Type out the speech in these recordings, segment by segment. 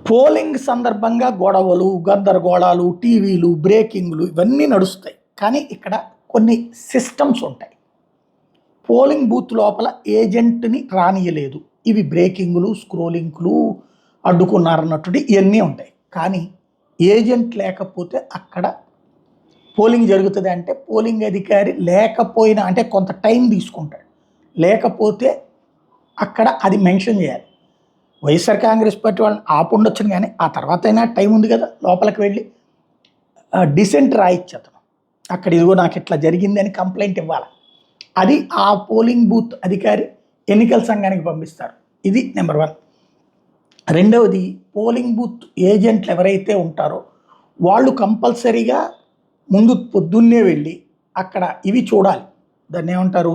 Polling సందర్భంగా గొడవలు, గందరగోళాలు, టీవీలు, బ్రేకింగ్లు ఇవన్నీ నడుస్తాయి. కానీ ఇక్కడ కొన్ని సిస్టమ్స్ ఉంటాయి. పోలింగ్ బూత్ లోపల ఏజెంట్ని రానియలేదు. ఇవి బ్రేకింగ్లు, స్క్రోలింగ్లు అడ్డుకున్నారన్నట్టు ఇవన్నీ ఉంటాయి. కానీ ఏజెంట్ లేకపోతే అక్కడ పోలింగ్ జరుగుతుంది అంటే పోలింగ్ అధికారి లేకపోయినా అంటే కొంత టైం తీసుకుంటాడు. లేకపోతే అక్కడ అది మెన్షన్ చేయాలి. వైఎస్ఆర్ కాంగ్రెస్ పార్టీ వాళ్ళని ఆపుండొచ్చును, కానీ ఆ తర్వాత అయినా టైం ఉంది కదా, లోపలికి వెళ్ళి డిసెంట్ రాయిచ్చు అతను. అక్కడ ఇదిగో నాకు ఇట్లా జరిగింది అని కంప్లైంట్ ఇవ్వాలి. అది ఆ పోలింగ్ బూత్ అధికారి ఎన్నికల సంఘానికి పంపిస్తారు. ఇది నెంబర్ 1. రెండవది, పోలింగ్ బూత్ ఏజెంట్లు ఎవరైతే ఉంటారో వాళ్ళు కంపల్సరీగా ముందు పొద్దున్నే వెళ్ళి అక్కడ ఇవి చూడాలి. దాన్ని ఏమంటారు,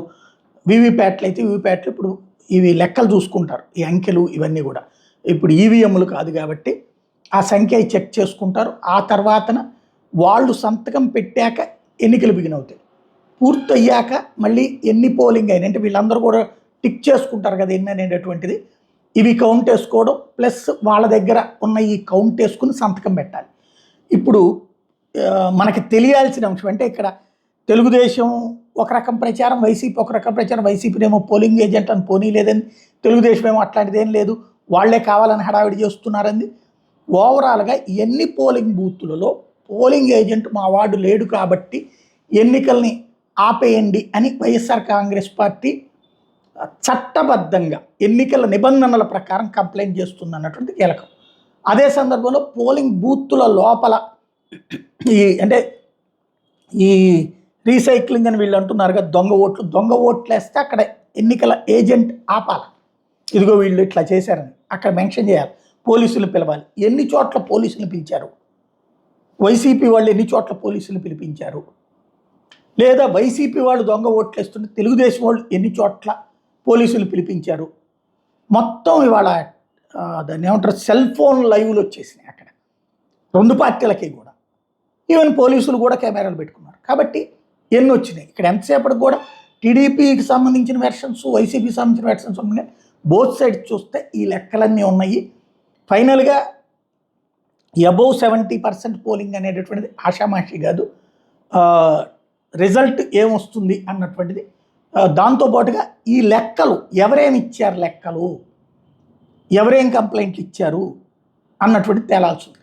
వీవీప్యాట్లు అయితే వీవీప్యాట్లు ఇప్పుడు ఇవి లెక్కలు చూసుకుంటారు, ఈ అంకెలు ఇవన్నీ కూడా. ఇప్పుడు ఈవీఎంలు కాదు కాబట్టి ఆ సంఖ్య చెక్ చేసుకుంటారు. ఆ తర్వాతన వాళ్ళు సంతకం పెట్టాక ఎన్నికలు బిగిన్ అవుతాయి. పూర్తయ్యాక మళ్ళీ ఎన్ని పోలింగ్ అయినా అంటే వీళ్ళందరూ కూడా టిక్ చేసుకుంటారు కదా ఎన్ని అనేటటువంటిది. ఇవి కౌంట్ వేసుకోవడం ప్లస్ వాళ్ళ దగ్గర ఉన్న ఈ కౌంట్ వేసుకుని సంతకం పెట్టాలి. ఇప్పుడు మనకి తెలియాల్సిన అంశం అంటే ఇక్కడ తెలుగుదేశం ఒక రకం ప్రచారం, వైసీపీ ఒక రకం ప్రచారం. వైసీపీనేమో పోలింగ్ ఏజెంట్ అని పోనీలేదని, తెలుగుదేశం ఏమో అట్లాంటిది ఏం లేదు, వాళ్లే కావాలని హడావిడి చేస్తున్నారని. ఓవరాల్గా ఎన్ని పోలింగ్ బూతులలో పోలింగ్ ఏజెంట్ మా వార్డు లేడు కాబట్టి ఎన్నికల్ని ఆపేయండి అని వైఎస్ఆర్ కాంగ్రెస్ పార్టీ చట్టబద్ధంగా ఎన్నికల నిబంధనల ప్రకారం కంప్లైంట్ చేస్తుంది అన్నటువంటి కీలకం. అదే సందర్భంలో పోలింగ్ బూతుల లోపల అంటే ఈ రీసైక్లింగ్ అని వీళ్ళు అంటున్నారు కదా, దొంగ ఓట్లు వేస్తే అక్కడ ఎన్నికల ఏజెంట్ ఆపాలి. ఇదిగో వీళ్ళు ఇట్లా చేశారని అక్కడ మెన్షన్ చేయాలి. పోలీసులు పిలవాలి. ఎన్ని చోట్ల పోలీసులు పిలిచారు, వైసీపీ వాళ్ళు ఎన్ని చోట్ల పోలీసులు పిలిపించారు, లేదా వైసీపీ వాళ్ళు దొంగ ఓట్లు వేస్తుంటే తెలుగుదేశం వాళ్ళు ఎన్ని చోట్ల పోలీసులు పిలిపించారు. మొత్తం ఇవాళ దాన్ని ఏమంటారు, సెల్ ఫోన్ లైవ్లు వచ్చేసినాయి అక్కడ 2 పార్టీలకి కూడా. ఈవెన్ పోలీసులు కూడా కెమెరాలు పెట్టుకున్నారు. కాబట్టి ఎన్ని వచ్చినాయి ఇక్కడ ఎంతసేపటికి కూడా టీడీపీకి సంబంధించిన వెర్షన్స్, వైసీపీకి సంబంధించిన వెర్షన్స్ ఉన్నాయి. బోత్ సైడ్స్ చూస్తే ఈ లెక్కలన్నీ ఉన్నాయి. ఫైనల్గా అబౌవ్ 70% పోలింగ్ అనేటటువంటిది ఆషామాషి కాదు. రిజల్ట్ ఏమొస్తుంది అన్నటువంటిది. దాంతోపాటుగా ఈ లెక్కలు ఎవరేమి ఇచ్చారు, లెక్కలు ఎవరేం కంప్లైంట్లు ఇచ్చారు అన్నటువంటిది తేలాల్సి ఉంది.